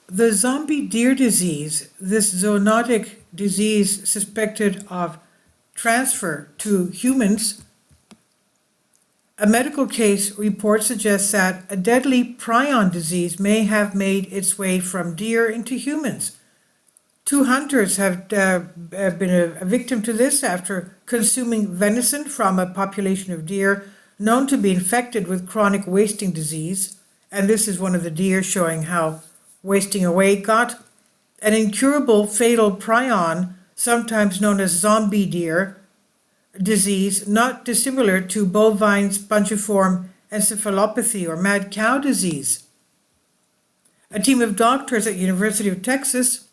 The zombie deer disease, this zoonotic disease suspected of transfer to humans, a medical case report suggests that a deadly prion disease may have made its way from deer into humans. Two hunters have been a victim to this after consuming venison from a population of deer known to be infected with chronic wasting disease. And this is one of the deer showing how wasting away got. An incurable fatal prion, sometimes known as zombie deer disease, not dissimilar to bovine spongiform encephalopathy or mad cow disease. A team of doctors at University of Texas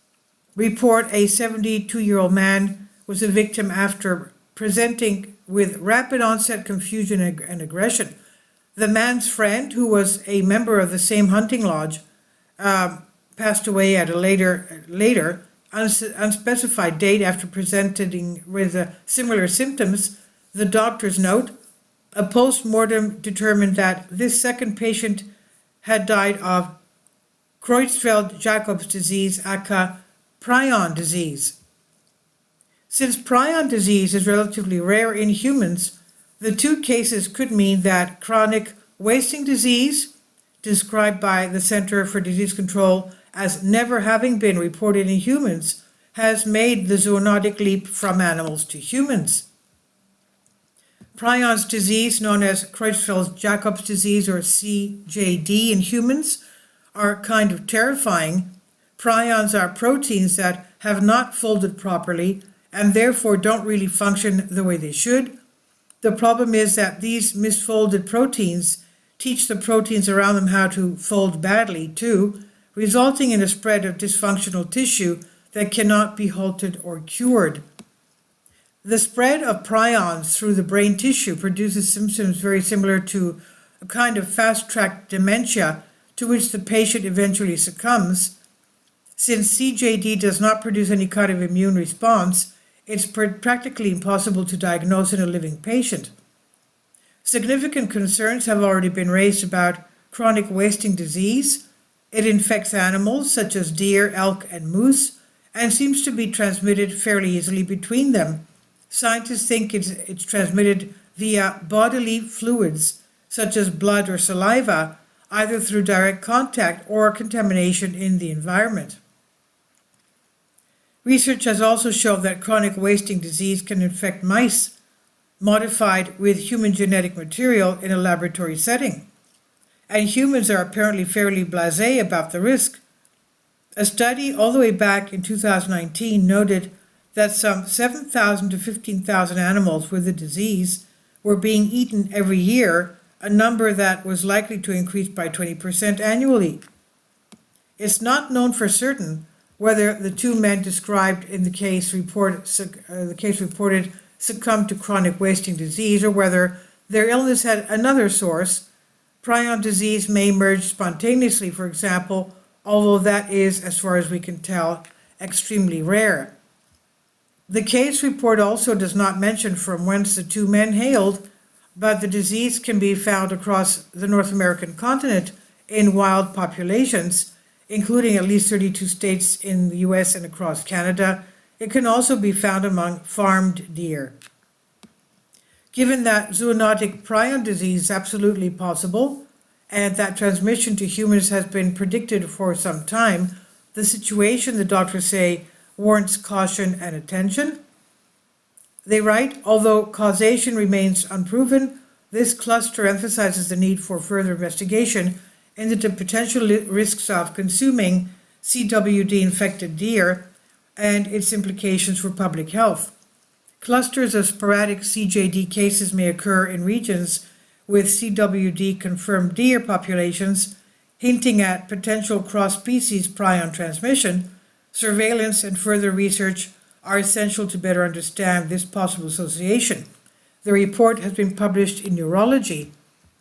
report a 72-year-old man was a victim after presenting with rapid onset confusion and aggression. The man's friend, who was a member of the same hunting lodge, passed away at a later unspecified date after presenting with similar symptoms. The doctors note, a post-mortem determined that this second patient had died of Creutzfeldt-Jacobs disease, aka Prion disease. Since prion disease is relatively rare in humans, the two cases could mean that chronic wasting disease, described by the Center for Disease Control as never having been reported in humans, has made the zoonotic leap from animals to humans. Prion's disease, known as Creutzfeldt-Jacobs disease or CJD in humans, are kind of terrifying. Prions are proteins that have not folded properly and therefore don't really function the way they should. The problem is that these misfolded proteins teach the proteins around them how to fold badly too, resulting in a spread of dysfunctional tissue that cannot be halted or cured. The spread of prions through the brain tissue produces symptoms very similar to a kind of fast-track dementia to which the patient eventually succumbs. Since CJD does not produce any kind of immune response, it's practically impossible to diagnose in a living patient. Significant concerns have already been raised about chronic wasting disease. It infects animals such as deer, elk, and moose, and seems to be transmitted fairly easily between them. Scientists think it's transmitted via bodily fluids, such as blood or saliva, either through direct contact or contamination in the environment. Research has also shown that chronic wasting disease can infect mice modified with human genetic material in a laboratory setting. And humans are apparently fairly blasé about the risk. A study all the way back in 2019 noted that some 7,000 to 15,000 animals with the disease were being eaten every year, a number that was likely to increase by 20% annually. It's not known for certain whether the two men described in the case reported succumbed to chronic wasting disease or whether their illness had another source. Prion disease may emerge spontaneously, for example, although that is, as far as we can tell, extremely rare. The case report also does not mention from whence the two men hailed, but the disease can be found across the North American continent in wild populations, including at least 32 states in the US and across Canada. It can also be found among farmed deer. Given that zoonotic prion disease is absolutely possible, and that transmission to humans has been predicted for some time, the situation, the doctors say, warrants caution and attention. They write, although causation remains unproven, this cluster emphasizes the need for further investigation into the potential risks of consuming CWD-infected deer and its implications for public health. Clusters of sporadic CJD cases may occur in regions with CWD-confirmed deer populations, hinting at potential cross-species prion transmission. Surveillance and further research are essential to better understand this possible association. The report has been published in Neurology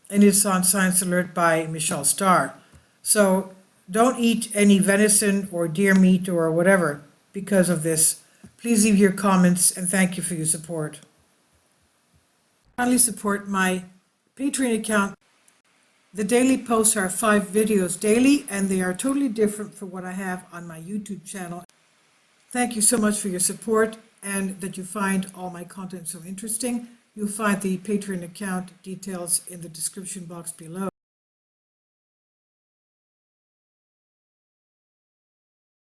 and is on Science Alert by Michelle Starr. So don't eat any venison or deer meat or whatever because of this. Please leave your comments and thank you for your support. Kindly support my Patreon account The daily posts are 5 videos daily, and they are totally different from what I have on my YouTube channel. Thank you so much for your support and that you find all my content so interesting. You'll find the Patreon account details in the description box below.